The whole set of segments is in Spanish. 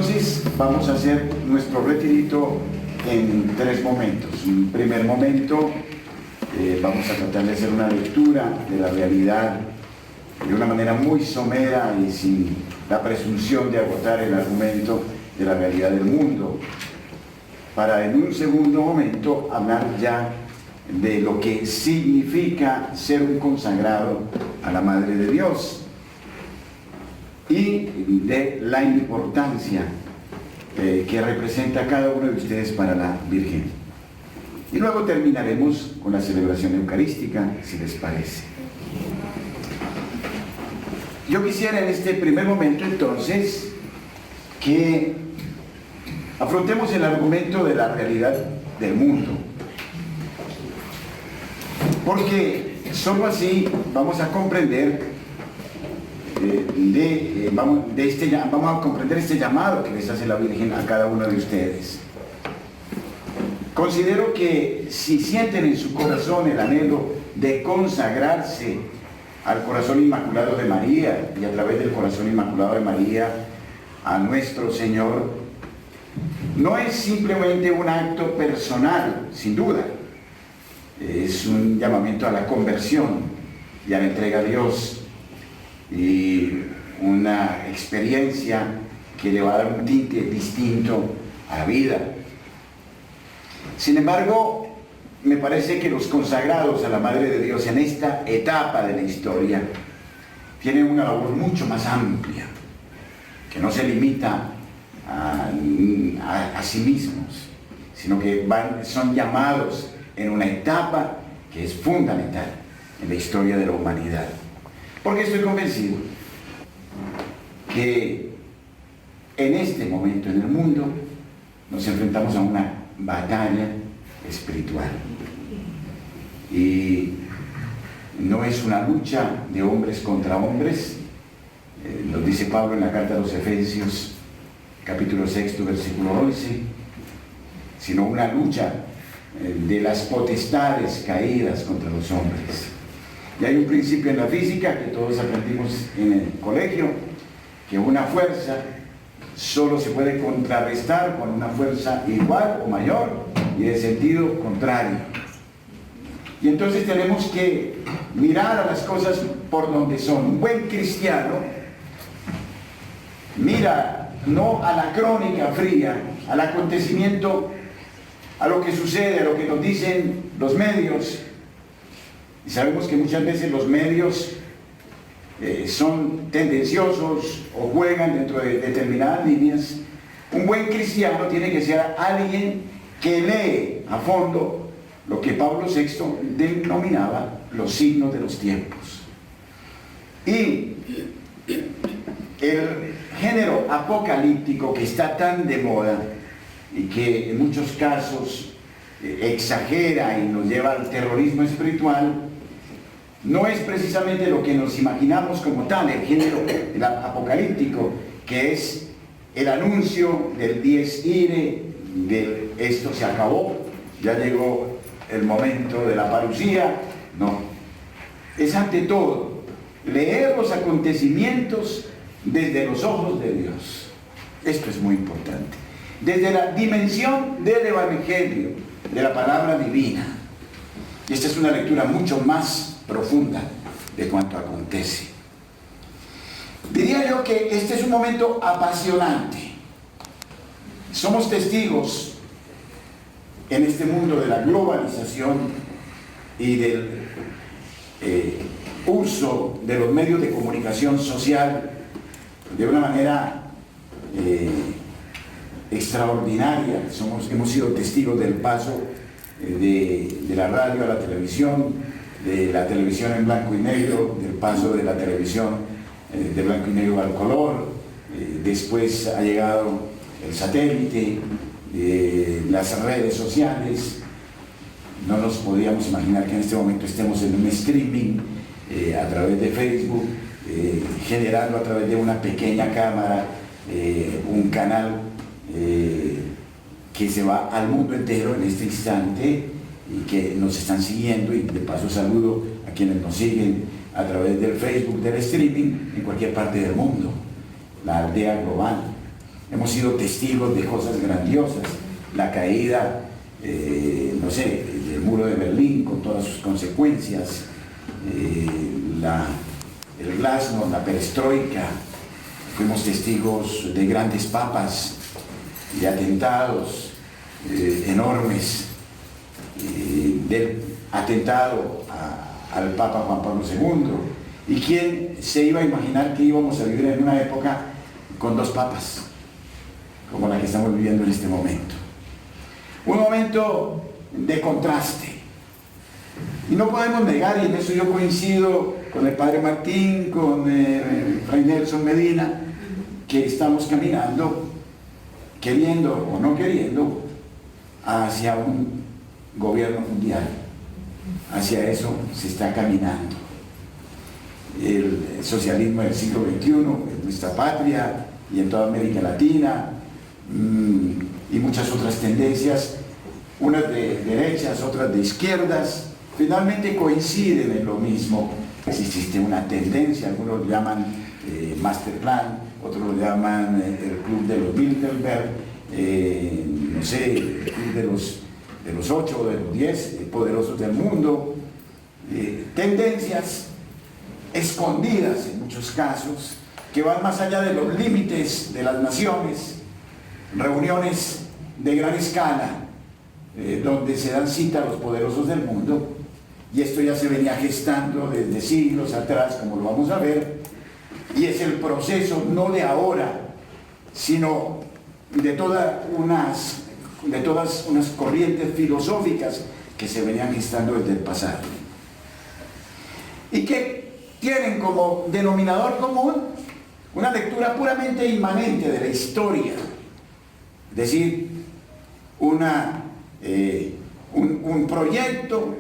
Entonces vamos a hacer nuestro retirito en 3 momentos. Un primer momento, vamos a tratar de hacer una lectura de la realidad de una manera muy somera y sin la presunción de agotar el argumento de la realidad del mundo, para en un segundo momento hablar ya de lo que significa ser un consagrado a la Madre de Dios y de la importancia que representa cada uno de ustedes para la Virgen. Y luego terminaremos con la celebración eucarística, si les parece. Yo quisiera en este primer momento entonces que afrontemos el argumento de la realidad del mundo, porque solo así vamos a comprender vamos a comprender este llamado que les hace la Virgen a cada uno de ustedes. Considero que si sienten en su corazón el anhelo de consagrarse al corazón inmaculado de María y a través del corazón inmaculado de María a nuestro Señor, no es simplemente un acto personal, sin duda, es un llamamiento a la conversión y a la entrega a Dios, y una experiencia que le va a dar un tinte distinto a la vida. Sin embargo, me parece que los consagrados a la Madre de Dios en esta etapa de la historia tienen una labor mucho más amplia, que no se limita a sí mismos, sino que son llamados en una etapa que es fundamental en la historia de la humanidad. Porque estoy convencido que en este momento en el mundo nos enfrentamos a una batalla espiritual. Y no es una lucha de hombres contra hombres, lo dice Pablo en la carta a los Efesios, capítulo 6, versículo 11, sino una lucha de las potestades caídas contra los hombres. Y hay un principio en la física que todos aprendimos en el colegio, que una fuerza solo se puede contrarrestar con una fuerza igual o mayor y de sentido contrario. Y entonces tenemos que mirar a las cosas por donde son. Un buen cristiano mira no a la crónica fría, al acontecimiento, a lo que sucede, a lo que nos dicen los medios. Y sabemos que muchas veces los medios son tendenciosos o juegan dentro de determinadas líneas. Un buen cristiano tiene que ser alguien que lee a fondo lo que Pablo VI denominaba los signos de los tiempos. Y el género apocalíptico que está tan de moda y que en muchos casos exagera y nos lleva al terrorismo espiritual, no es precisamente lo que nos imaginamos como tal, el género apocalíptico, que es el anuncio del dies irae, de esto se acabó, ya llegó el momento de la parusía. No, es ante todo leer los acontecimientos desde los ojos de Dios. Esto es muy importante, desde la dimensión del Evangelio, de la palabra divina. Y esta es una lectura mucho más profunda de cuanto acontece. Diría yo que este es un momento apasionante. Somos testigos en este mundo de la globalización y del uso de los medios de comunicación social de una manera extraordinaria. Hemos sido testigos del paso de la radio a la televisión, de la televisión en blanco y negro, del paso de la televisión de blanco y negro al color. Después ha llegado el satélite, las redes sociales. No nos podíamos imaginar que en este momento estemos en un streaming a través de Facebook, generando a través de una pequeña cámara un canal que se va al mundo entero en este instante y que nos están siguiendo. Y de paso saludo a quienes nos siguen a través del Facebook, del streaming, en cualquier parte del mundo, la aldea global. hemos sido testigos de cosas grandiosas, la caída, no sé, del muro de Berlín con todas sus consecuencias, el glasnost, la perestroika, fuimos testigos de grandes papas, de atentados enormes, del atentado al Papa Juan Pablo II. ¿Y quién se iba a imaginar que íbamos a vivir en una época con dos papas, como la que estamos viviendo en este momento? Un momento de contraste. Y no podemos negar, y en eso yo coincido con el padre Martín, con Fray Nelson Medina, que estamos caminando, queriendo o no queriendo, hacia un gobierno mundial. Hacia eso se está caminando. El socialismo del siglo XXI en nuestra patria y en toda América Latina, y muchas otras tendencias, unas de derechas, otras de izquierdas, finalmente coinciden en lo mismo. Existe una tendencia, algunos lo llaman Masterplan, otros lo llaman el Club de los Bilderberg, no sé, el Club de los 8 o de los 10 poderosos del mundo, tendencias escondidas en muchos casos, que van más allá de los límites de las naciones, reuniones de gran escala, donde se dan cita a los poderosos del mundo, y esto ya se venía gestando desde siglos atrás, como lo vamos a ver, y es el proceso no de ahora, sino de todas unas corrientes filosóficas que se venían gestando desde el pasado, y que tienen como denominador común una lectura puramente inmanente de la historia, es decir, un proyecto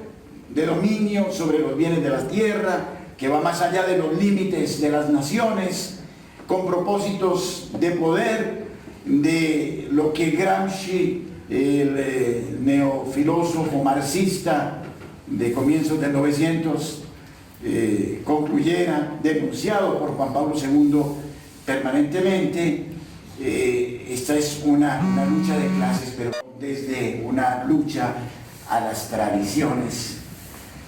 de dominio sobre los bienes de la tierra que va más allá de los límites de las naciones, con propósitos de poder, de lo que Gramsci, el neofilósofo marxista de comienzos del 900, concluyera, denunciado por Juan Pablo II permanentemente. Esta es una lucha de clases, pero desde una lucha a las tradiciones,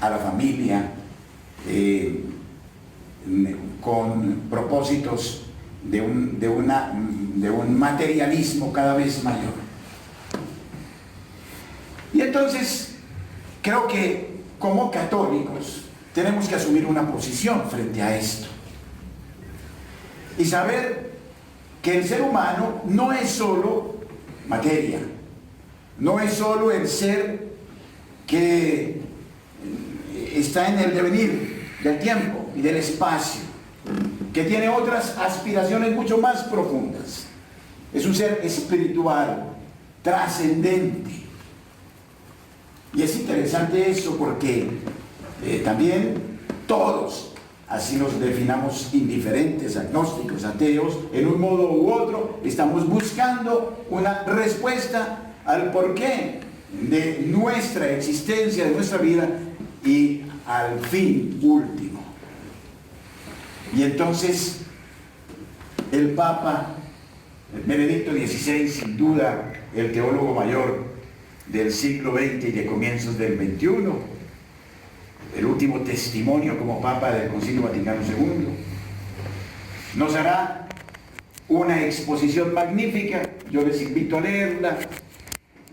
a la familia, con propósitos de un materialismo cada vez mayor. Y entonces creo que como católicos tenemos que asumir una posición frente a esto y saber que el ser humano no es solo materia, no es solo el ser que está en el devenir del tiempo y del espacio, que tiene otras aspiraciones mucho más profundas. Es un ser espiritual, trascendente. Y es interesante eso porque también todos, así nos definamos indiferentes, agnósticos, ateos, en un modo u otro, estamos buscando una respuesta al porqué de nuestra existencia, de nuestra vida y al fin último. Y entonces el Papa Benedicto XVI, sin duda el teólogo mayor del siglo XX y de comienzos del XXI, el último testimonio como Papa del Concilio Vaticano II, nos hará una exposición magnífica. Yo les invito a leerla.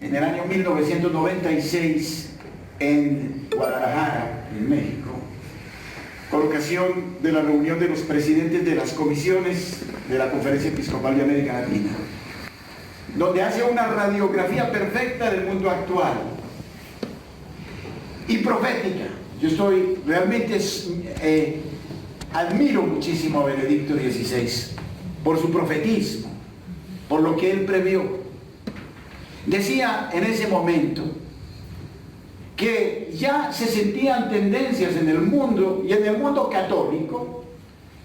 En el año 1996, en Guadalajara, en México, con ocasión de la reunión de los presidentes de las comisiones de la Conferencia Episcopal de América Latina, donde hace una radiografía perfecta del mundo actual y profética. Yo estoy realmente admiro muchísimo a Benedicto XVI por su profetismo, por lo que él previó. Decía en ese momento que ya se sentían tendencias en el mundo y en el mundo católico,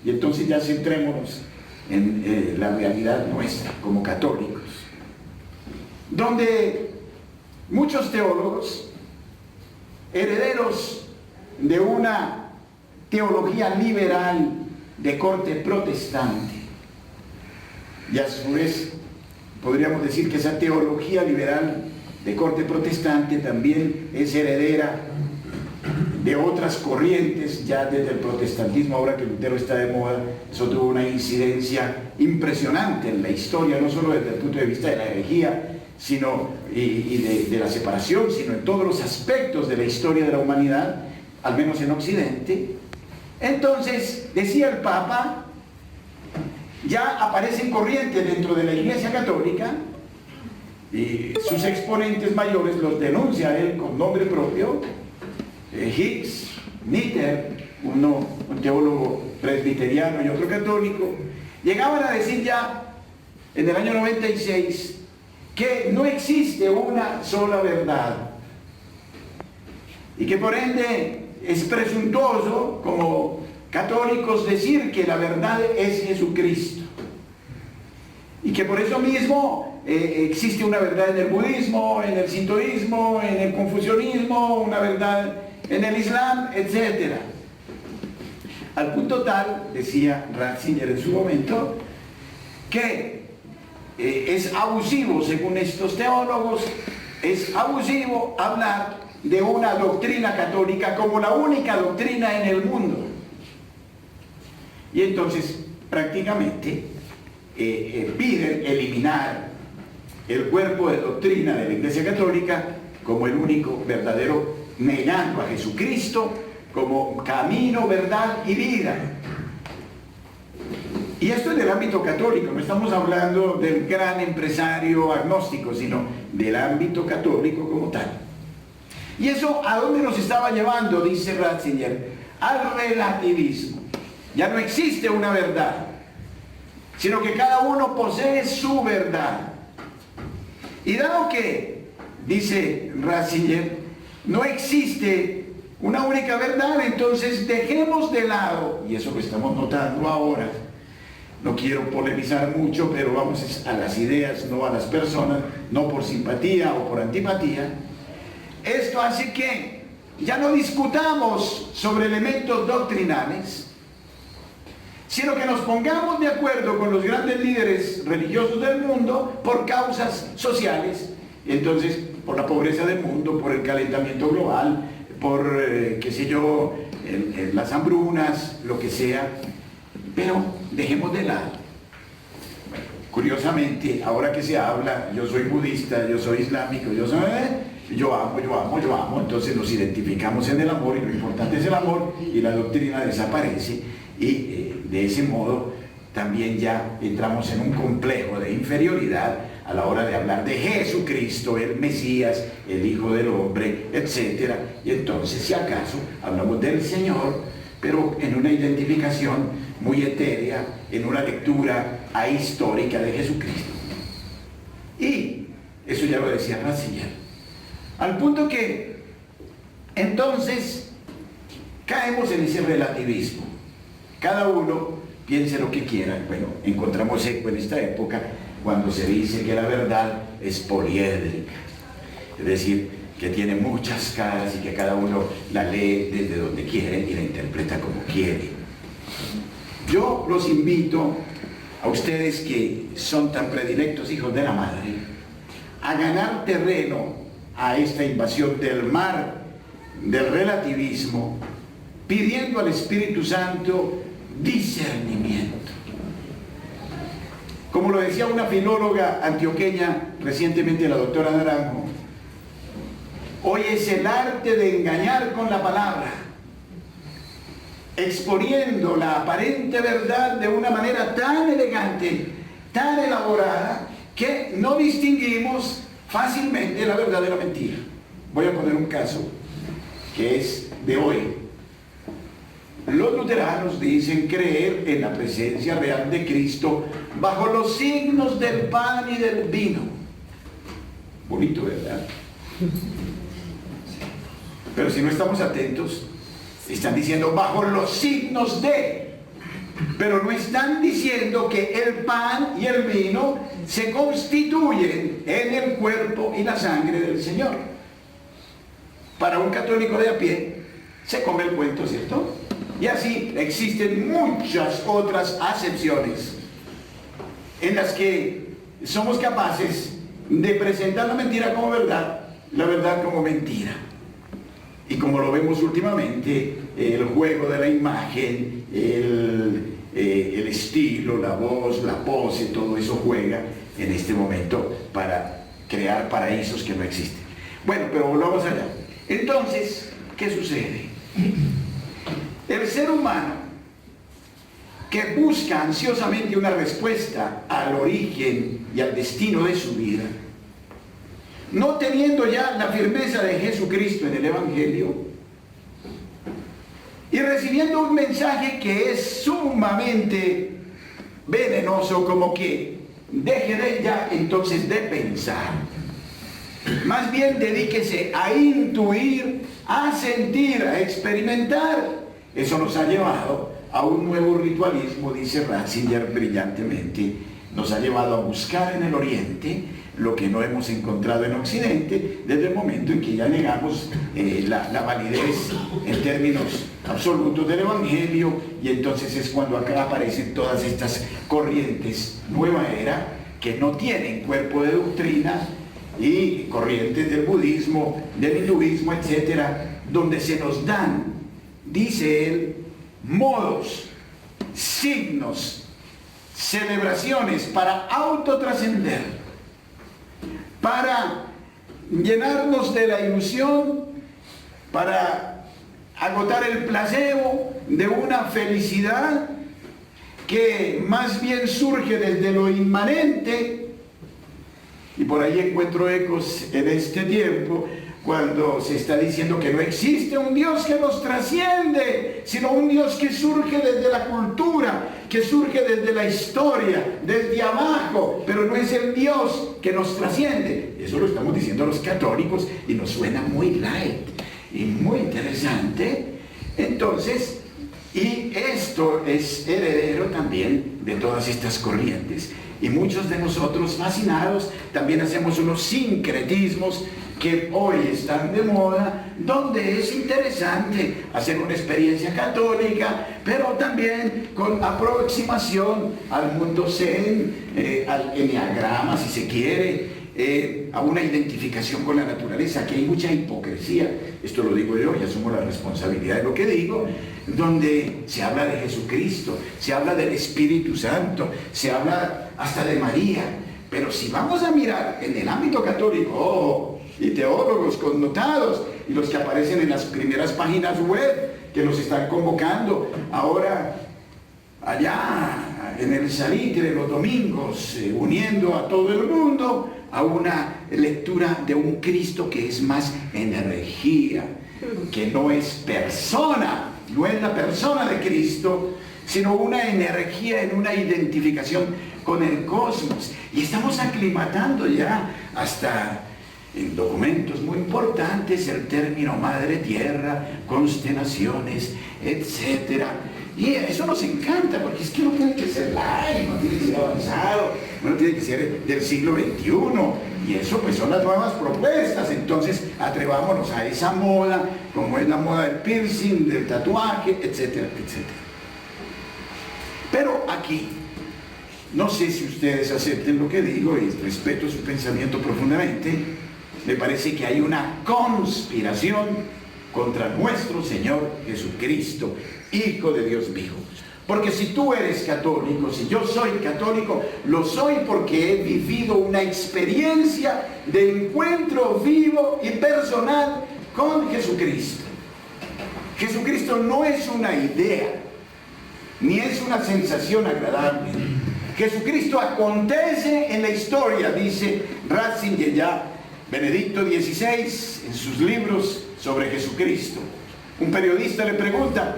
y entonces ya centrémonos en la realidad nuestra como católicos, donde muchos teólogos, herederos de una teología liberal de corte protestante y a su vez podríamos decir que esa teología liberal de corte protestante también es heredera de otras corrientes ya desde el protestantismo. Ahora que Lutero está de moda, eso tuvo una incidencia impresionante en la historia, no solo desde el punto de vista de la herejía sino, y de la separación, sino en todos los aspectos de la historia de la humanidad, al menos en Occidente. Entonces, decía el Papa, ya aparecen corrientes dentro de la Iglesia Católica, y sus exponentes mayores los denuncia él con nombre propio, Hicks, Nitter, un teólogo presbiteriano y otro católico, llegaban a decir ya en el año 96 que no existe una sola verdad y que por ende es presuntuoso como católicos decir que la verdad es Jesucristo, y que por eso mismo existe una verdad en el budismo, en el sintoísmo, en el confucianismo, una verdad en el islam, etc. Al punto tal, decía Ratzinger en su momento, que es abusivo, según estos teólogos, es abusivo hablar de una doctrina católica como la única doctrina en el mundo. Y entonces, prácticamente, piden eliminar el cuerpo de doctrina de la Iglesia Católica como el único verdadero, negando a Jesucristo como camino, verdad y vida. Y esto es del ámbito católico, no estamos hablando del gran empresario agnóstico, sino del ámbito católico como tal. ¿Y eso a dónde nos estaba llevando? Dice Ratzinger, al relativismo. Ya no existe una verdad, sino que cada uno posee su verdad. Y dado que, dice Ratzinger, no existe una única verdad, entonces dejemos de lado, y eso que estamos notando ahora, no quiero polemizar mucho, pero vamos a las ideas, no a las personas, no por simpatía o por antipatía. Esto hace que ya no discutamos sobre elementos doctrinales, sino que nos pongamos de acuerdo con los grandes líderes religiosos del mundo por causas sociales. Entonces, por la pobreza del mundo, por el calentamiento global, por, qué sé yo, las hambrunas, lo que sea, pero dejemos de lado. Bueno, curiosamente, ahora que se habla, yo soy budista, yo soy islámico, yo amo, entonces nos identificamos en el amor, y lo importante es el amor, y la doctrina desaparece, y de ese modo también ya entramos en un complejo de inferioridad a la hora de hablar de Jesucristo, el Mesías, el Hijo del Hombre, etc. Y entonces, si acaso, hablamos del Señor, pero en una identificación muy etérea, en una lectura ahistórica de Jesucristo. Y eso ya lo decía Ratzinger. Al punto que, entonces, caemos en ese relativismo. Cada uno piense lo que quiera. Bueno, encontramos eco en esta época cuando se dice que la verdad es poliédrica, es decir, que tiene muchas caras y que cada uno la lee desde donde quiere y la interpreta como quiere. Yo los invito a ustedes que son tan predilectos hijos de la madre a ganar terreno a esta invasión del mar del relativismo, pidiendo al Espíritu Santo discernimiento. Como lo decía una filóloga antioqueña recientemente, la doctora Naranjo, hoy es el arte de engañar con la palabra, exponiendo la aparente verdad de una manera tan elegante, tan elaborada, que no distinguimos fácilmente la verdad de la mentira. Voy a poner un caso que es de hoy. Los luteranos dicen creer en la presencia real de Cristo bajo los signos del pan y del vino. Bonito, ¿verdad? Pero si no estamos atentos, están diciendo bajo los signos de, pero no están diciendo que el pan y el vino se constituyen en el cuerpo y la sangre del Señor. Para un católico de a pie, se come el cuento, ¿cierto? Y así existen muchas otras acepciones en las que somos capaces de presentar la mentira como verdad, la verdad como mentira. Y como lo vemos últimamente, el juego de la imagen, el estilo, la voz, la pose, todo eso juega en este momento para crear paraísos que no existen. Bueno, pero volvamos allá. Entonces, ¿qué sucede? El ser humano que busca ansiosamente una respuesta al origen y al destino de su vida, no teniendo ya la firmeza de Jesucristo en el Evangelio, y recibiendo un mensaje que es sumamente venenoso, como que deje de ya entonces de pensar, más bien dedíquese a intuir, a sentir, a experimentar. Eso nos ha llevado a un nuevo ritualismo, dice Ratzinger brillantemente. Nos ha llevado a buscar en el Oriente lo que no hemos encontrado en Occidente, desde el momento en que ya negamos la validez en términos absolutos del Evangelio, y entonces es cuando acá aparecen todas estas corrientes nueva era que no tienen cuerpo de doctrina, y corrientes del budismo, del hinduismo, etcétera, donde se nos dan, dice él, modos, signos, celebraciones para autotrascender, para llenarnos de la ilusión, para agotar el placebo de una felicidad que más bien surge desde lo inmanente. Y por ahí encuentro ecos en este tiempo cuando se está diciendo que no existe un Dios que nos trasciende, sino un Dios que surge desde la cultura, que surge desde la historia, desde abajo, pero no es el Dios que nos trasciende. Eso lo estamos diciendo los católicos y nos suena muy light y muy interesante. Entonces, y esto es heredero también de todas estas corrientes. Y muchos de nosotros, fascinados, también hacemos unos sincretismos que hoy están de moda, donde es interesante hacer una experiencia católica, pero también con aproximación al mundo zen, al enneagrama, si se quiere, a una identificación con la naturaleza. Aquí hay mucha hipocresía, esto lo digo yo, y asumo la responsabilidad de lo que digo, donde se habla de Jesucristo, se habla del Espíritu Santo, se habla hasta de María, pero si vamos a mirar en el ámbito católico, y teólogos connotados, y los que aparecen en las primeras páginas web, que los están convocando ahora allá en el salitre los domingos, uniendo a todo el mundo a una lectura de un Cristo que es más energía, que no es persona, no es la persona de Cristo, sino una energía en una identificación con el cosmos. Y estamos aclimatando ya hasta en documentos muy importantes el término madre tierra, constelaciones, etcétera. Y eso nos encanta, porque es que no tiene que ser light, no tiene que ser avanzado, no tiene que ser del siglo XXI, y eso pues son las nuevas propuestas. Entonces atrevámonos a esa moda, como es la moda del piercing, del tatuaje, etcétera, etcétera. Pero aquí, no sé si ustedes acepten lo que digo, y respeto su pensamiento profundamente, me parece que hay una conspiración contra nuestro Señor Jesucristo, Hijo de Dios vivo. Porque si tú eres católico, si yo soy católico, lo soy porque he vivido una experiencia de encuentro vivo y personal con Jesucristo. Jesucristo no es una idea, ni es una sensación agradable. Jesucristo acontece en la historia, dice Ratzinger ya, Benedicto XVI, en sus libros sobre Jesucristo. Un periodista le pregunta,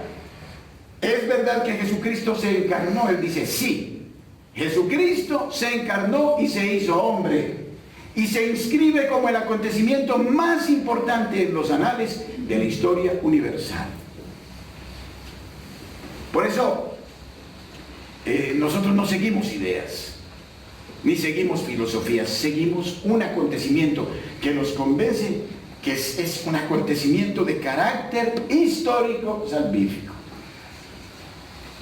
¿es verdad que Jesucristo se encarnó? Él dice, sí, Jesucristo se encarnó y se hizo hombre, y se inscribe como el acontecimiento más importante en los anales de la historia universal. Por eso, nosotros no seguimos ideas, ni seguimos filosofías, seguimos un acontecimiento que nos convence que es un acontecimiento de carácter histórico salvífico.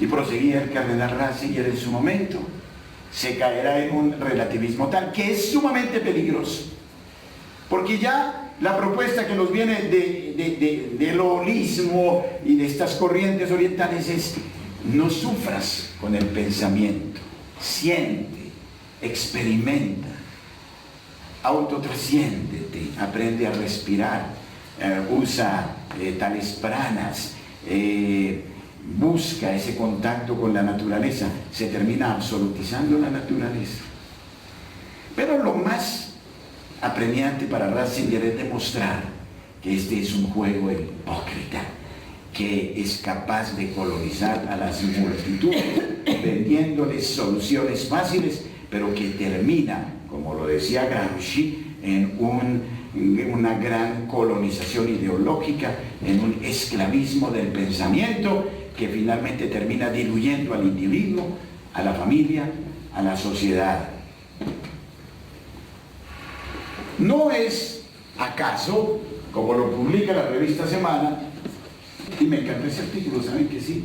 Y proseguía el cardenal Ratzinger en su momento, se caerá en un relativismo tal que es sumamente peligroso. Porque ya la propuesta que nos viene del holismo y de estas corrientes orientales es: no sufras con el pensamiento, siente, experimenta, autotrasciéndete, aprende a respirar, usa tales pranas, busca ese contacto con la naturaleza. Se termina absolutizando la naturaleza. Pero lo más apremiante para Ratzinger es demostrar que este es un juego hipócrita, que es capaz de colonizar a las multitudes vendiéndoles soluciones fáciles, pero que termina, como lo decía Gramsci, en una gran colonización ideológica, en un esclavismo del pensamiento que finalmente termina diluyendo al individuo, a la familia, a la sociedad. ¿No es acaso, como lo publica la revista Semana, y me encantó ese artículo, saben que sí,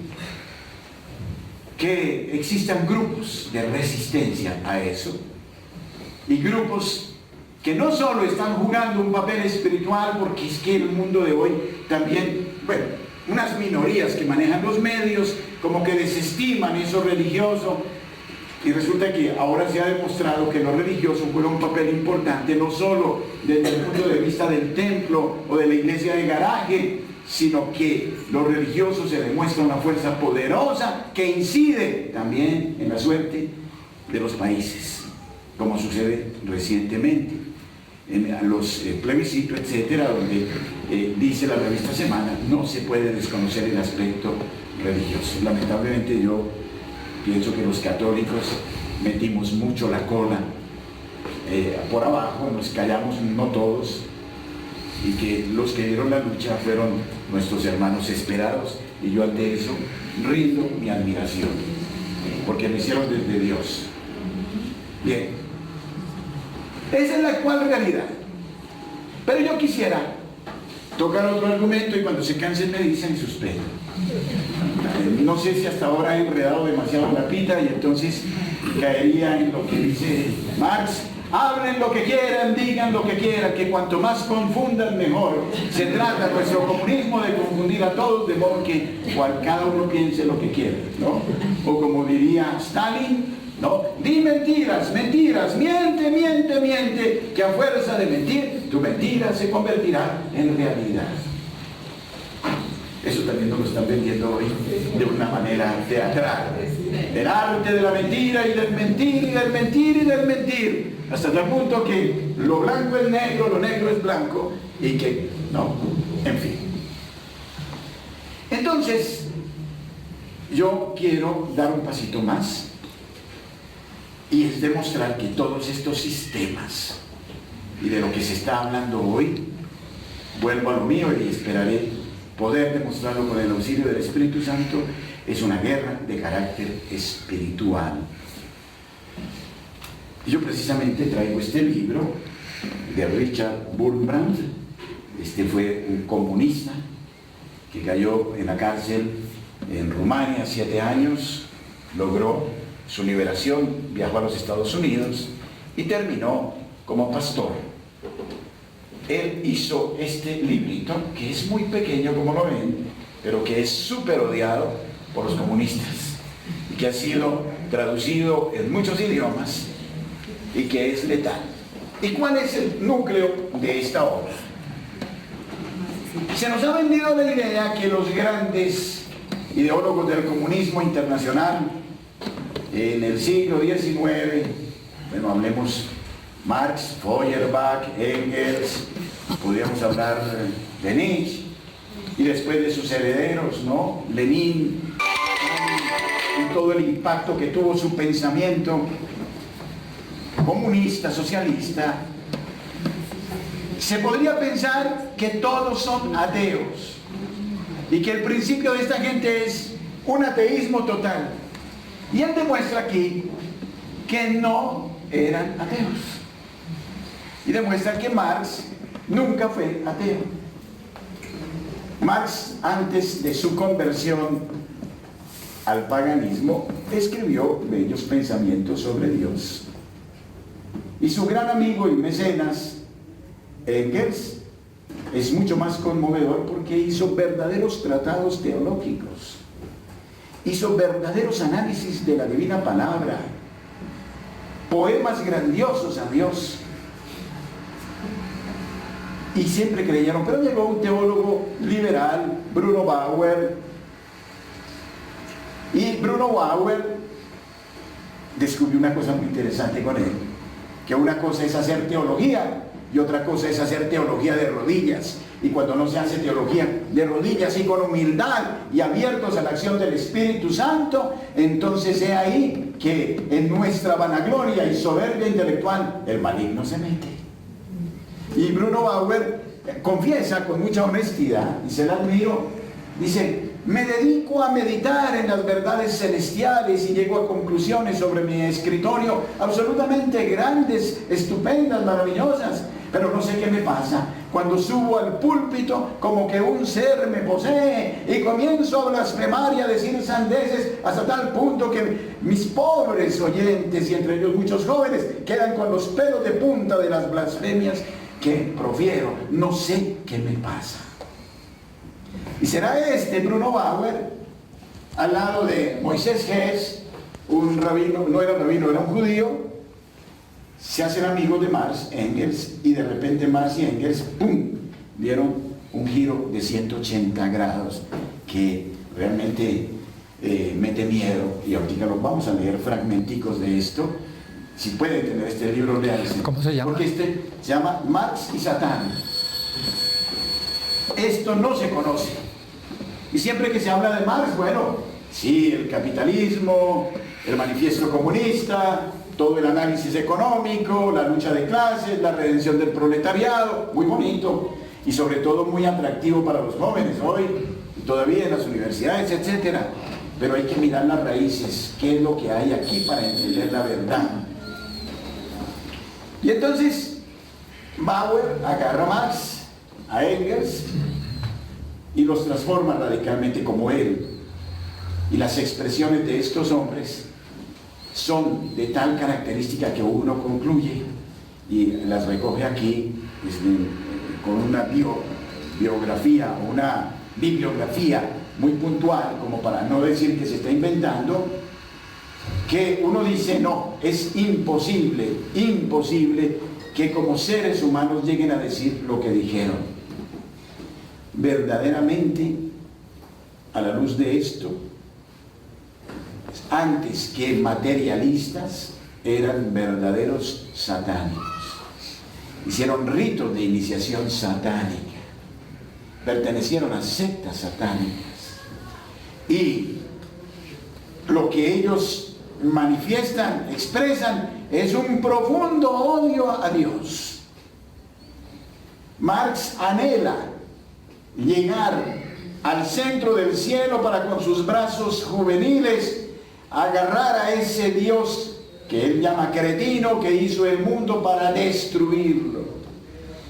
que existan grupos de resistencia a eso, y grupos que no solo están jugando un papel espiritual, porque es que el mundo de hoy también, bueno, unas minorías que manejan los medios como que desestiman eso religioso, y resulta que ahora se ha demostrado que lo religioso juega un papel importante, no solo desde el punto de vista del templo o de la iglesia de garaje, sino que lo religioso se demuestra una fuerza poderosa que incide también en la suerte de los países, como sucede recientemente en los plebiscitos, etcétera, donde dice la revista Semana, no se puede desconocer el aspecto religioso. Lamentablemente yo pienso que los católicos metimos mucho la cola por abajo, nos callamos, no todos, y que los que dieron la lucha fueron nuestros hermanos esperados, y yo ante eso rindo mi admiración, porque lo hicieron desde Dios. Bien, esa es la actual realidad. Pero yo quisiera tocar otro argumento, y cuando se cansen me dicen y suspendo. No sé si hasta ahora he enredado demasiado la pita, y entonces caería en lo que dice Marx: hablen lo que quieran, digan lo que quieran, que cuanto más confundan mejor. Se trata nuestro comunismo de confundir a todos, de modo que cada uno piense lo que quiera, ¿no? O como diría Stalin, ¿no? Di mentiras, mentiras, miente, miente, miente, que a fuerza de mentir, tu mentira se convertirá en realidad. Eso también nos lo están vendiendo hoy de una manera teatral. El arte de la mentira y del mentir y del mentir y del mentir. Hasta tal punto que lo blanco es negro, lo negro es blanco, y que, no, en fin. Entonces, yo quiero dar un pasito más, y es demostrar que todos estos sistemas, y de lo que se está hablando hoy, vuelvo a lo mío y esperaré poder demostrarlo con el auxilio del Espíritu Santo, es una guerra de carácter espiritual. Y yo precisamente traigo este libro de Richard Wurmbrand. Este fue un comunista que cayó en la cárcel en Rumania 7 años, logró su liberación, viajó a los Estados Unidos y terminó como pastor. Él hizo este librito, que es muy pequeño como lo ven, pero que es súper odiado por los comunistas, y que ha sido traducido en muchos idiomas, y que es letal. ¿Y cuál es el núcleo de esta obra? Se nos ha vendido la idea que los grandes ideólogos del comunismo internacional en el siglo XIX, bueno, hablemos Marx, Feuerbach, Engels, podríamos hablar de Nietzsche, y después de sus herederos, ¿no? Lenin, y todo el impacto que tuvo su pensamiento comunista, socialista. Se podría pensar que todos son ateos, y que el principio de esta gente es un ateísmo total. Y él demuestra aquí que no eran ateos. Y demuestra que Marx nunca fue ateo. Marx, antes de su conversión, al paganismo, escribió bellos pensamientos sobre Dios. Y su gran amigo y mecenas, Engels, es mucho más conmovedor porque hizo verdaderos tratados teológicos, hizo verdaderos análisis de la divina palabra, poemas grandiosos a Dios. Y siempre creyeron, pero llegó un teólogo liberal, Bruno Bauer, y Bruno Bauer descubrió una cosa muy interesante con él, que una cosa es hacer teología y otra cosa es hacer teología de rodillas. Y cuando no se hace teología de rodillas y con humildad y abiertos a la acción del Espíritu Santo, entonces es ahí que en nuestra vanagloria y soberbia intelectual el maligno se mete. Y Bruno Bauer confiesa con mucha honestidad, y se la admiro, dice: me dedico a meditar en las verdades celestiales y llego a conclusiones sobre mi escritorio absolutamente grandes, estupendas, maravillosas, pero no sé qué me pasa. Cuando subo al púlpito, como que un ser me posee y comienzo a blasfemar y a decir sandeces hasta tal punto que mis pobres oyentes, y entre ellos muchos jóvenes, quedan con los pelos de punta de las blasfemias que profiero. No sé qué me pasa. Y será este Bruno Bauer, al lado de Moisés Hess, un rabino, no era rabino, era un judío, se hacen amigos de Marx, Engels, y de repente Marx y Engels, ¡pum!, dieron un giro de 180 grados que realmente mete miedo. Y ahorita los vamos a leer fragmenticos de esto. Si pueden tener este libro, léanse. ¿Cómo se llama? Porque este se llama Marx y Satán. Esto no se conoce. Y siempre que se habla de Marx, bueno, sí, el capitalismo, el manifiesto comunista, todo el análisis económico, la lucha de clases, la redención del proletariado, muy bonito y sobre todo muy atractivo para los jóvenes hoy, todavía en las universidades, etcétera. Pero hay que mirar las raíces, qué es lo que hay aquí para entender la verdad. Y entonces Bauer agarra a Marx, a Engels, y los transforma radicalmente como él. Y las expresiones de estos hombres son de tal característica que uno concluye, y las recoge aquí con una biografía, una bibliografía muy puntual, como para no decir que se está inventando, que uno dice: no, es imposible que como seres humanos lleguen a decir lo que dijeron. Verdaderamente, a la luz de esto, antes que materialistas, eran verdaderos satánicos. Hicieron ritos de iniciación satánica, pertenecieron a sectas satánicas, y lo que ellos manifiestan, expresan, es un profundo odio a Dios. Marx anhela llegar al centro del cielo para, con sus brazos juveniles, agarrar a ese Dios que él llama cretino, que hizo el mundo para destruirlo.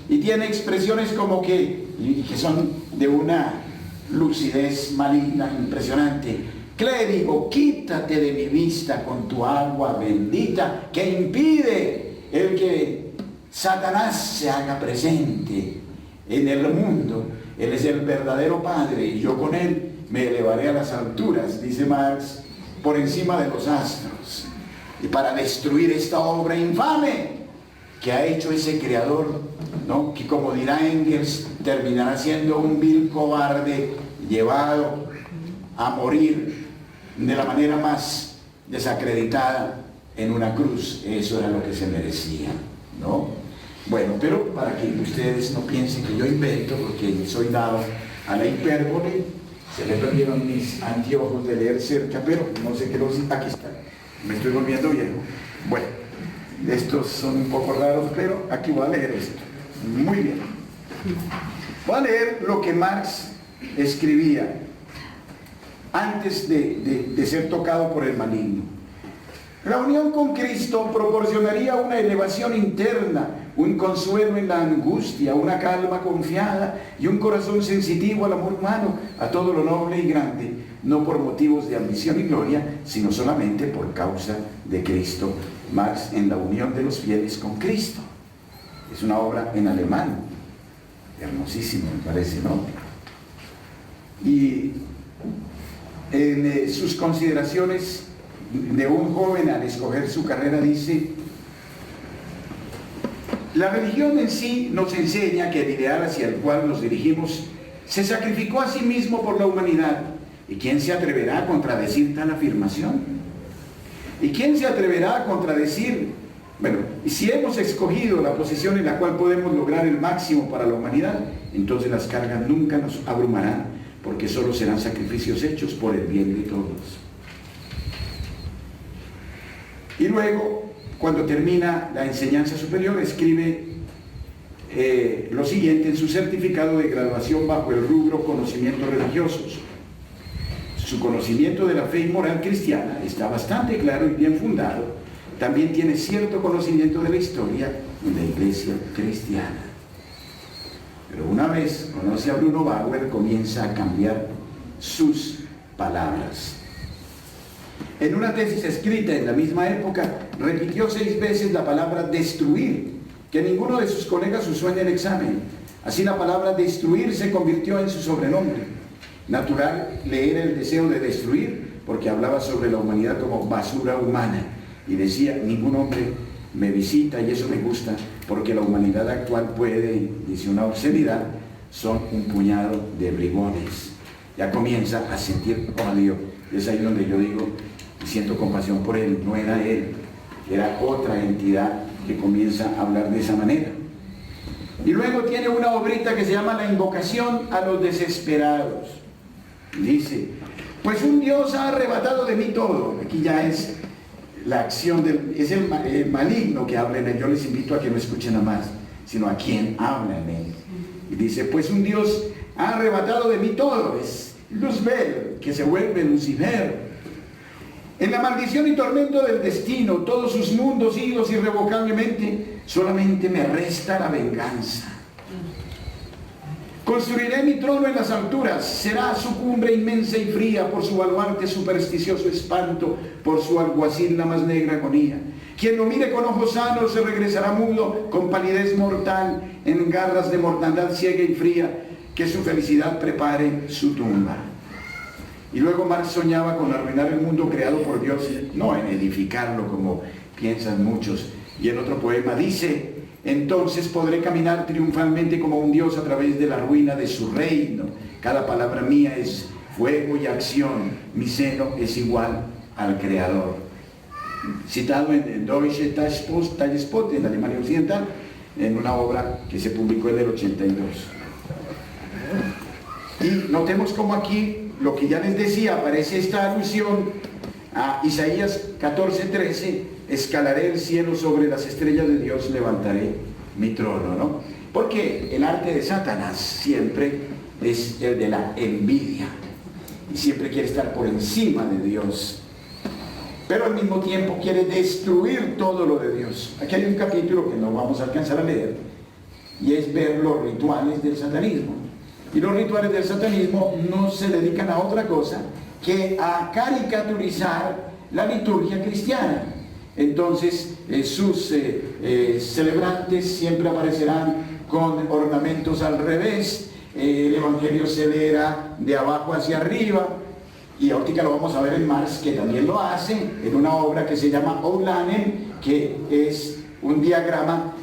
Y tiene expresiones como que son de una lucidez maligna impresionante. Clérigo, quítate de mi vista con tu agua bendita, que impide el que Satanás se haga presente en el mundo. Él es el verdadero Padre y yo con él me elevaré a las alturas, dice Marx, por encima de los astros, y para destruir esta obra infame que ha hecho ese creador, ¿no?, que, como dirá Engels, terminará siendo un vil cobarde llevado a morir de la manera más desacreditada en una cruz. Eso era lo que se merecía, ¿no? Bueno, pero para que ustedes no piensen que yo invento, porque soy dado a la hipérbole. Se me perdieron mis anteojos de leer cerca, pero no sé qué los... Aquí están. Me estoy volviendo viejo. Bueno, estos son un poco raros, pero aquí voy a leer esto. Muy bien. Voy a leer lo que Marx escribía antes de ser tocado por el maligno. La unión con Cristo proporcionaría una elevación interna, un consuelo en la angustia, una calma confiada y un corazón sensitivo al amor humano, a todo lo noble y grande, no por motivos de ambición y gloria, sino solamente por causa de Cristo. Marx en la unión de los fieles con Cristo. Es una obra en alemán, hermosísimo me parece, ¿no? Y en sus consideraciones de un joven al escoger su carrera dice: la religión en sí nos enseña que el ideal hacia el cual nos dirigimos se sacrificó a sí mismo por la humanidad. ¿Y quién se atreverá a contradecir tal afirmación? ¿Y quién se atreverá a contradecir? Bueno, y si hemos escogido la posición en la cual podemos lograr el máximo para la humanidad, entonces las cargas nunca nos abrumarán, porque solo serán sacrificios hechos por el bien de todos. Y luego, cuando termina la enseñanza superior, escribe lo siguiente en su certificado de graduación bajo el rubro conocimientos religiosos. Su conocimiento de la fe y moral cristiana está bastante claro y bien fundado. También tiene cierto conocimiento de la historia de la iglesia cristiana. Pero una vez conoce a Bruno Bauer, comienza a cambiar sus palabras. En una tesis escrita en la misma época, repitió 6 veces la palabra destruir, que ninguno de sus colegas usó en el examen. Así la palabra destruir se convirtió en su sobrenombre. Natural le era el deseo de destruir, porque hablaba sobre la humanidad como basura humana. Y decía: ningún hombre me visita y eso me gusta, porque la humanidad actual puede, dice una obscenidad, son un puñado de bribones. Ya comienza a sentir odio. Es ahí donde yo digo, siento compasión por él. No era él, era otra entidad que comienza a hablar de esa manera. Y luego tiene una obrita que se llama La invocación a los desesperados. Dice: pues un Dios ha arrebatado de mí todo. Aquí ya es la acción es el maligno que habla en él. Yo les invito a que no escuchen a más, sino a quien habla en él. Y dice: pues un Dios ha arrebatado de mí todo. Es Luzbel, que se vuelve Lucifer. En la maldición y tormento del destino, todos sus mundos idos irrevocablemente, solamente me resta la venganza. Construiré mi trono en las alturas, será su cumbre inmensa y fría, por su baluarte supersticioso espanto, por su alguacil la más negra agonía. Quien lo mire con ojos sanos se regresará mudo, con palidez mortal, en garras de mortandad ciega y fría, que su felicidad prepare su tumba. Y luego Marx soñaba con arruinar el mundo creado por Dios, no en edificarlo como piensan muchos. Y en otro poema dice: entonces podré caminar triunfalmente como un Dios a través de la ruina de su reino. Cada palabra mía es fuego y acción, mi seno es igual al Creador. Citado en Deutsche Tagespost, en la Alemania Occidental, en una obra que se publicó en el 82. Y notemos cómo aquí, lo que ya les decía, aparece esta alusión a Isaías 14:13: escalaré el cielo, sobre las estrellas de Dios levantaré mi trono, ¿no? Porque el arte de Satanás siempre es el de la envidia, y siempre quiere estar por encima de Dios, pero al mismo tiempo quiere destruir todo lo de Dios. Aquí hay un capítulo que no vamos a alcanzar a leer, y es ver los rituales del satanismo. Y los rituales del satanismo no se dedican a otra cosa que a caricaturizar la liturgia cristiana. Entonces sus celebrantes siempre aparecerán con ornamentos al revés. El Evangelio se leerá de abajo hacia arriba, y ahorita lo vamos a ver en Marx, que también lo hace en una obra que se llama Oulanen, que es un diagrama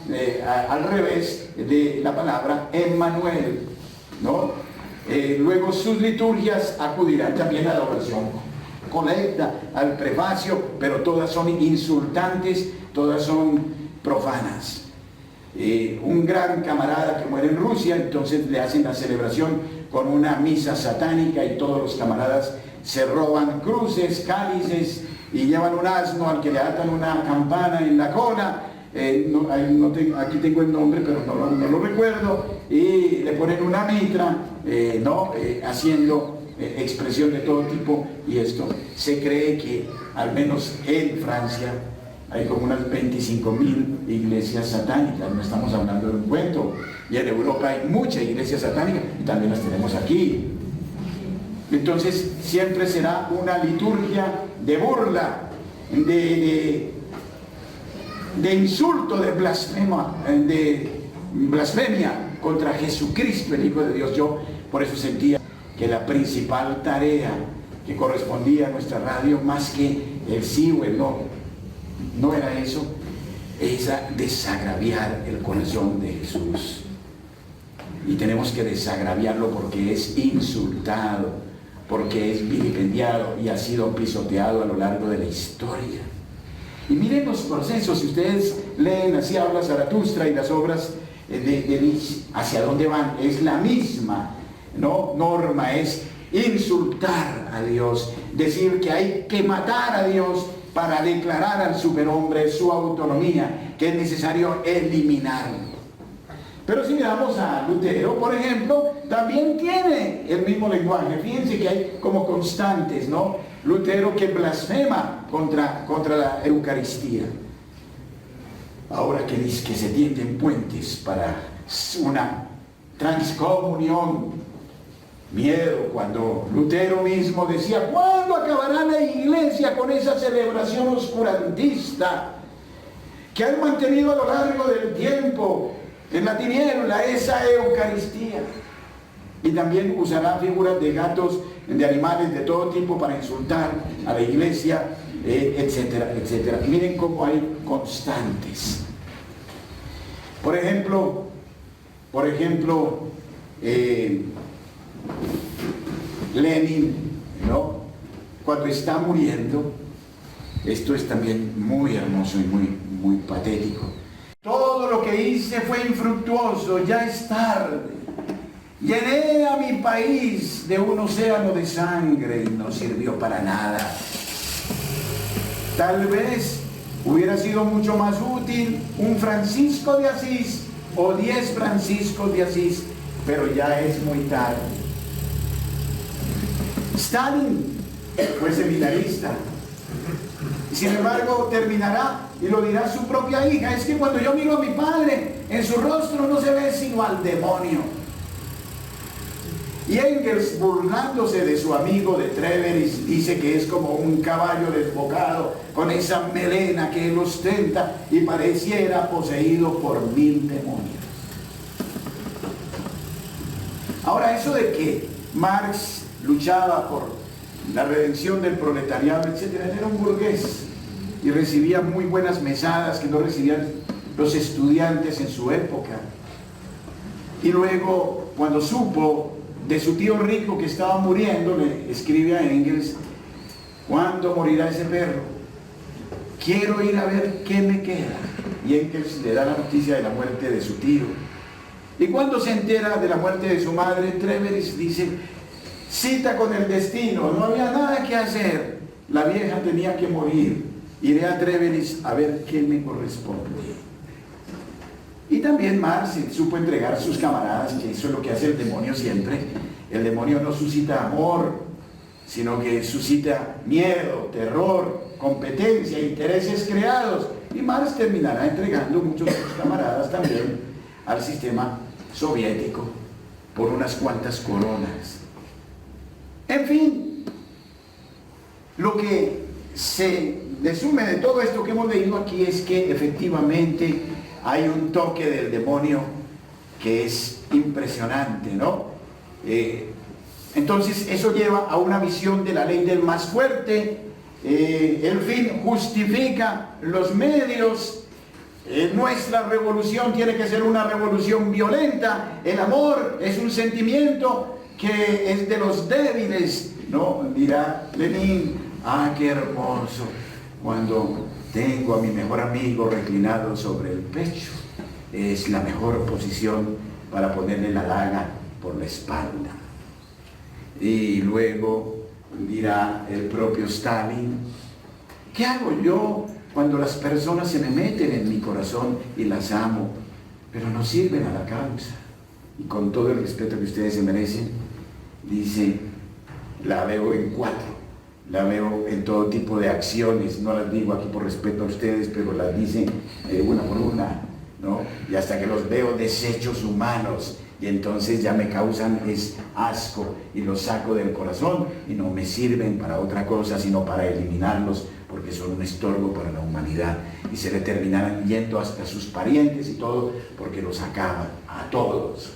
al revés de la palabra Emmanuel, ¿no? Luego sus liturgias acudirán también a la oración colecta, al prefacio, pero todas son insultantes, todas son profanas. Un gran camarada que muere en Rusia, entonces le hacen la celebración con una misa satánica, y todos los camaradas se roban cruces, cálices, y llevan un asno al que le atan una campana en la cola. Aquí tengo el nombre, pero no lo recuerdo, y le ponen una mitra, haciendo expresión de todo tipo. Y esto se cree que al menos en Francia hay como unas 25.000 iglesias satánicas, no estamos hablando de un cuento. Y en Europa hay muchas iglesias satánicas y también las tenemos aquí. Entonces siempre será una liturgia de burla, de insulto, de blasfemia contra Jesucristo, el Hijo de Dios. Yo por eso sentía que la principal tarea que correspondía a nuestra radio, más que el sí o el no, no era eso, es desagraviar el corazón de Jesús. Y tenemos que desagraviarlo porque es insultado, porque es vilipendiado y ha sido pisoteado a lo largo de la historia. Y miren los procesos, si ustedes leen Así habla Zaratustra y las obras de Nietzsche, ¿hacia dónde van? Es la misma, ¿no? Norma, es insultar a Dios, decir que hay que matar a Dios para declarar al superhombre su autonomía, que es necesario eliminarlo. Pero si miramos a Lutero, por ejemplo, también tiene el mismo lenguaje. Fíjense que hay como constantes, ¿no? Lutero que blasfema contra la Eucaristía. Ahora que dice que se tienden puentes para una transcomunión. Miedo cuando Lutero mismo decía: ¿cuándo acabará la iglesia con esa celebración oscurantista que han mantenido a lo largo del tiempo en la tiniebla esa Eucaristía? Y también usará figuras de gatos, de animales de todo tipo para insultar a la iglesia, etcétera, etcétera. Miren cómo hay constantes. Por ejemplo, Lenin, ¿no? Cuando está muriendo, esto es también muy hermoso y muy patético. Todo lo que hice fue infructuoso, ya es tarde. Llené a mi país de un océano de sangre y no sirvió para nada. Tal vez hubiera sido mucho más útil un Francisco de Asís o 10 Franciscos de Asís, pero ya es muy tarde. Stalin fue seminarista. Sin embargo, terminará y lo dirá su propia hija: es que cuando yo miro a mi padre, en su rostro no se ve sino al demonio. Y Engels, burlándose de su amigo de Treveris, dice que es como un caballo desbocado con esa melena que él ostenta y pareciera poseído por 1000 demonios. Ahora, eso de que Marx luchaba por la redención del proletariado, etcétera, él era un burgués y recibía muy buenas mesadas que no recibían los estudiantes en su época. Y luego, cuando supo de su tío rico que estaba muriendo, le escribe a Engels: ¿cuándo morirá ese perro? Quiero ir a ver qué me queda. Y Engels le da la noticia de la muerte de su tío. Y cuando se entera de la muerte de su madre, Treveris dice: cita con el destino, no había nada que hacer, la vieja tenía que morir, iré a Treveris a ver qué me corresponde. Y también Marx supo entregar a sus camaradas, que eso es lo que hace el demonio siempre. El demonio no suscita amor, sino que suscita miedo, terror, competencia, intereses creados. Y Marx terminará entregando muchos de sus camaradas también al sistema soviético por unas cuantas coronas. En fin, lo que se resume de todo esto que hemos leído aquí es que efectivamente hay un toque del demonio que es impresionante, ¿no? Entonces eso lleva a una visión de la ley del más fuerte. El fin justifica los medios. Nuestra revolución tiene que ser una revolución violenta. El amor es un sentimiento que es de los débiles, ¿no? Dirá Lenin: ah, qué hermoso cuando tengo a mi mejor amigo reclinado sobre el pecho. Es la mejor posición para ponerle la daga por la espalda. Y luego dirá el propio Stalin: ¿qué hago yo cuando las personas se me meten en mi corazón y las amo, pero no sirven a la causa? Y con todo el respeto que ustedes se merecen, dice, la veo en 4. la veo en todo tipo de acciones, no las digo aquí por respeto a ustedes, pero las dicen una por una, ¿no? Y hasta que los veo desechos humanos, y entonces ya me causan asco y los saco del corazón y no me sirven para otra cosa sino para eliminarlos, porque son un estorbo para la humanidad, y se le terminarán yendo hasta sus parientes y todo, porque los acaban a todos.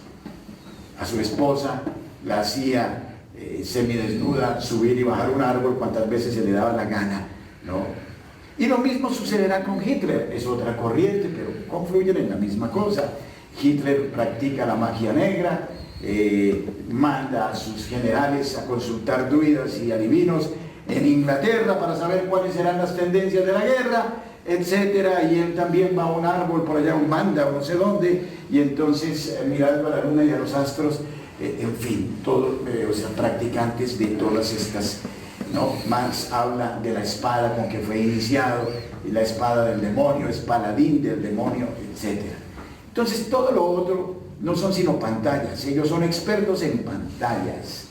A su esposa la hacía semidesnuda subir y bajar un árbol cuantas veces se le daba la gana, ¿no? Y lo mismo sucederá con Hitler. Es otra corriente, pero confluyen en la misma cosa. Hitler practica la magia negra, manda a sus generales a consultar druidas y adivinos en Inglaterra para saber cuáles serán las tendencias de la guerra, etcétera, y él también va a un árbol por allá, un manda o no sé dónde, y entonces mirando a la luna y a los astros, en fin, todos, o sea, practicantes de todas estas, ¿no? Marx habla de la espada con que fue iniciado, y la espada del demonio, es paladín del demonio, etcétera. Entonces todo lo otro no son sino pantallas, ellos son expertos en pantallas,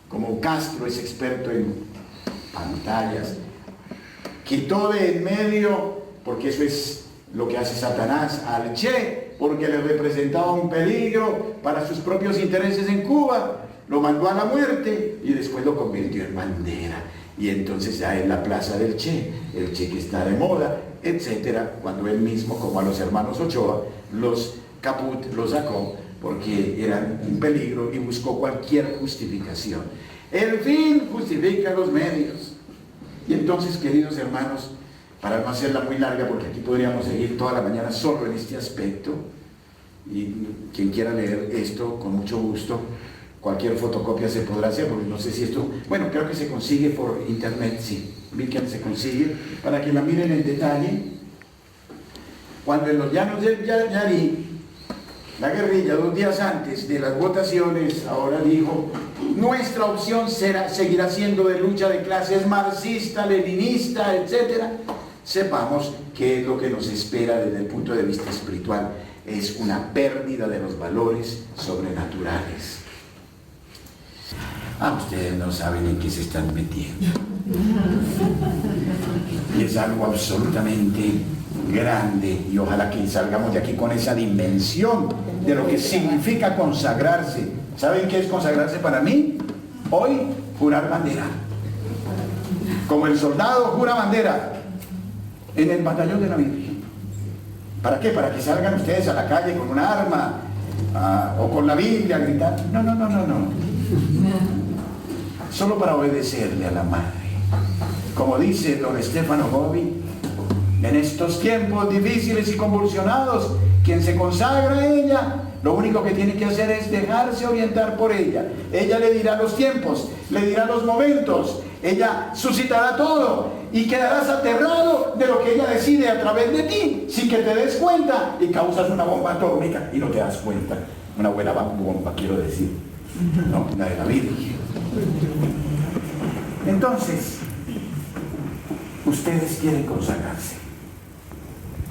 como Castro es experto en pantallas. Quitó de en medio, porque eso es lo que hace Satanás, al Che, porque le representaba un peligro para sus propios intereses en Cuba, lo mandó a la muerte y después lo convirtió en bandera. Y entonces ya en la plaza del Che, el Che que está de moda, etcétera, cuando él mismo, como a los hermanos Ochoa, los Caput los sacó porque eran un peligro y buscó cualquier justificación. El fin justifica los medios. Y entonces, queridos hermanos, para no hacerla muy larga, porque aquí podríamos seguir toda la mañana solo en este aspecto, y quien quiera leer esto, con mucho gusto, cualquier fotocopia se podrá hacer, porque no sé si esto, bueno, creo que se consigue por internet, sí, Beacon se consigue, para que la miren en detalle. Cuando en los llanos del Yarí, la guerrilla, 2 días antes de las votaciones, ahora dijo, nuestra opción seguirá siendo de lucha de clases marxista, leninista, etcétera. Sepamos qué es lo que nos espera desde el punto de vista espiritual. Es una pérdida de los valores sobrenaturales. Ustedes no saben en qué se están metiendo. Y es algo absolutamente grande, y ojalá que salgamos de aquí con esa dimensión de lo que significa consagrarse. ¿Saben qué es consagrarse para mí? Hoy, jurar bandera. Como el soldado jura bandera en el batallón de la Virgen. ¿Para qué? ¿Para que salgan ustedes a la calle con un arma o con la Biblia a gritar? No. Solo para obedecerle a la Madre. Como dice don Stefano Gobi, en estos tiempos difíciles y convulsionados, quien se consagra a ella, lo único que tiene que hacer es dejarse orientar por ella. Ella le dirá los tiempos, le dirá los momentos, ella suscitará todo y quedarás aterrado de lo que ella decide a través de ti, sin que te des cuenta, y causas una bomba atómica y no te das cuenta. Una buena bomba, quiero decir, no, la de la Virgen. Entonces, ustedes quieren consagrarse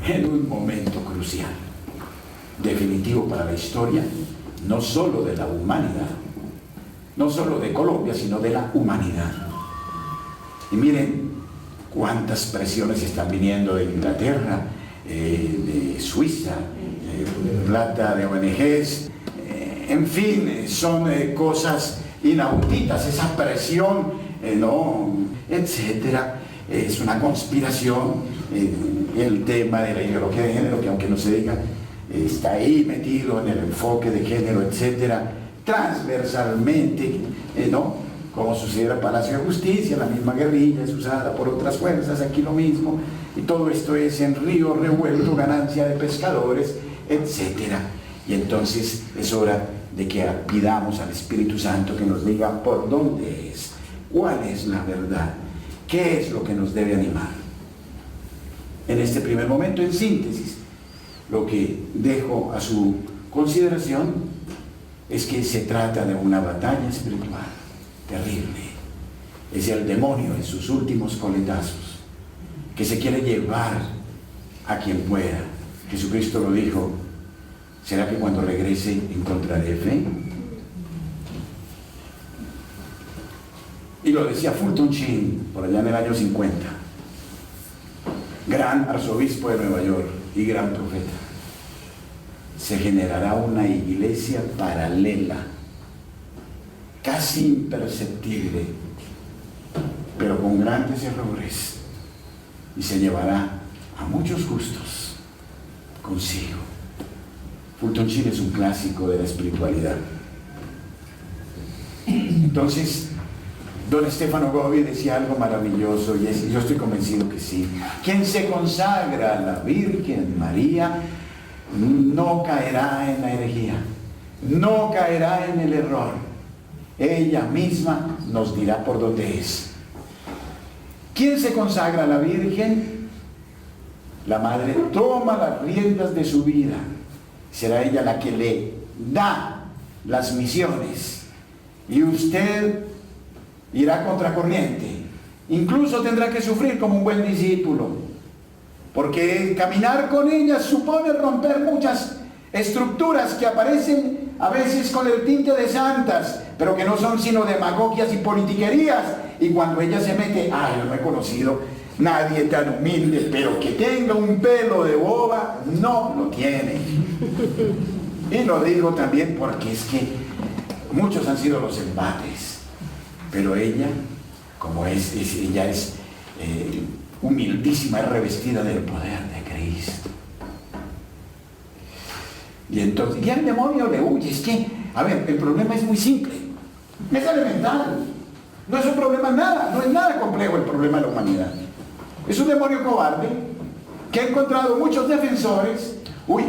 en un momento crucial, definitivo para la historia, no solo de la humanidad, no solo de Colombia, sino de la humanidad. Y miren cuántas presiones están viniendo de Inglaterra, de Suiza, plata de ONGs, en fin, son cosas inauditas, esa presión, etcétera. Es una conspiración. El tema de la ideología de género, que aunque no se diga, está ahí metido en el enfoque de género, etcétera, transversalmente, como sucede en el Palacio de Justicia, la misma guerrilla es usada por otras fuerzas, aquí lo mismo, y todo esto es en río revuelto, ganancia de pescadores, etcétera. Y entonces es hora de que pidamos al Espíritu Santo que nos diga por dónde es, cuál es la verdad, qué es lo que nos debe animar. En este primer momento, en síntesis, lo que dejo a su consideración es que se trata de una batalla espiritual terrible. Es el demonio en sus últimos coletazos, que se quiere llevar a quien pueda. Jesucristo lo dijo: ¿será que cuando regrese encontraré fe? Y lo decía Fulton Sheen, por allá en el año 50. Gran arzobispo de Nueva York y gran profeta. Se generará una iglesia paralela, casi imperceptible, pero con grandes errores, y se llevará a muchos justos consigo. Fulton Sheen es un clásico de la espiritualidad. Entonces, don Stefano Gobbi decía algo maravilloso, y yo estoy convencido que sí. Quien se consagra a la Virgen María no caerá en la herejía, no caerá en el error. Ella misma nos dirá por dónde es. ¿Quién se consagra a la Virgen? La Madre toma las riendas de su vida. Será ella la que le da las misiones. Y usted irá contracorriente. Incluso tendrá que sufrir como un buen discípulo. Porque caminar con ella supone romper muchas estructuras que aparecen a veces con el tinte de santas, pero que no son sino demagogias y politiquerías. Y cuando ella se mete, yo no he conocido nadie tan humilde, pero que tenga un pelo de boba, no lo tiene. Y lo digo también porque es que muchos han sido los embates, pero ella, como ella es humildísima, es revestida del poder de Cristo. Y entonces, ya el demonio le huye. Es que, a ver, el problema es muy simple, es elemental, no es un problema nada, no es nada complejo el problema de la humanidad. Es un demonio cobarde que ha encontrado muchos defensores.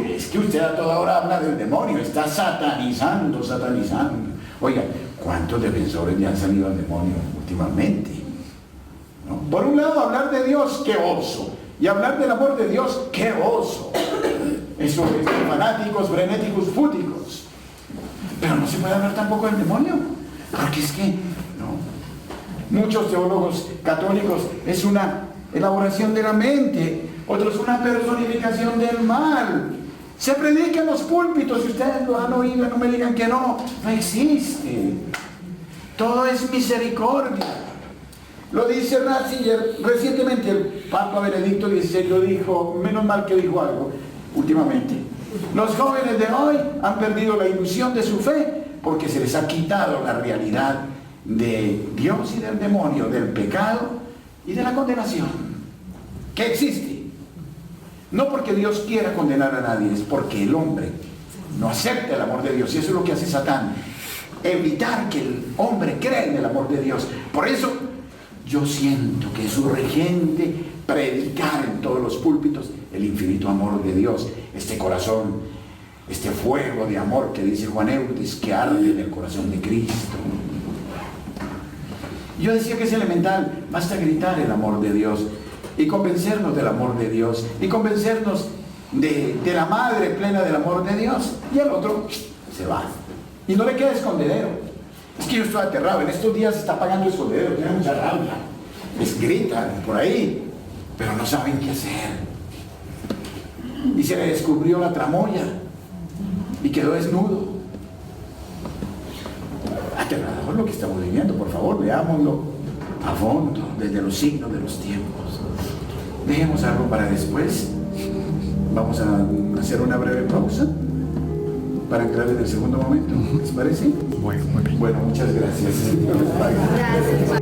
Es que usted a toda hora habla del demonio, está satanizando. Oiga, ¿cuántos defensores le han salido al demonio últimamente? ¿No? Por un lado, hablar de Dios, ¡qué oso! Y hablar del amor de Dios, ¡qué oso! Eso es de fanáticos, frenéticos, fúticos. Pero no se puede hablar tampoco del demonio, porque es que, ¿no? Muchos teólogos católicos es una elaboración de la mente, otros una personificación del mal. Se predica en los púlpitos, si ustedes lo han oído, no me digan que no existe. Todo es misericordia. Lo dice Ratzinger. Recientemente el Papa Benedicto XVI lo dijo, menos mal que dijo algo últimamente. Los jóvenes de hoy han perdido la ilusión de su fe porque se les ha quitado la realidad de Dios y del demonio, del pecado y de la condenación, que existe. No porque Dios quiera condenar a nadie, es porque el hombre no acepta el amor de Dios, y eso es lo que hace Satán, evitar que el hombre crea en el amor de Dios. Por eso yo siento que es urgente predicar en todos los púlpitos el infinito amor de Dios, este corazón, este fuego de amor que dice Juan Eudes, que arde en el corazón de Cristo. Yo decía que es elemental, basta gritar el amor de Dios y convencernos del amor de Dios y convencernos de la madre plena del amor de Dios, y el otro se va y no le queda escondedero. Es que yo estoy aterrado, en estos días se está pagando el escondedero, tiene mucha rabia, les gritan por ahí, pero no saben qué hacer, y se le descubrió la tramoya y quedó desnudo. Aterrador lo que estamos viviendo. Por favor, veámoslo a fondo, desde los signos de los tiempos. Dejemos algo para después. Vamos a hacer una breve pausa para entrar en el segundo momento. ¿Les parece? Bueno, muy bien. Bueno, muchas gracias. Gracias.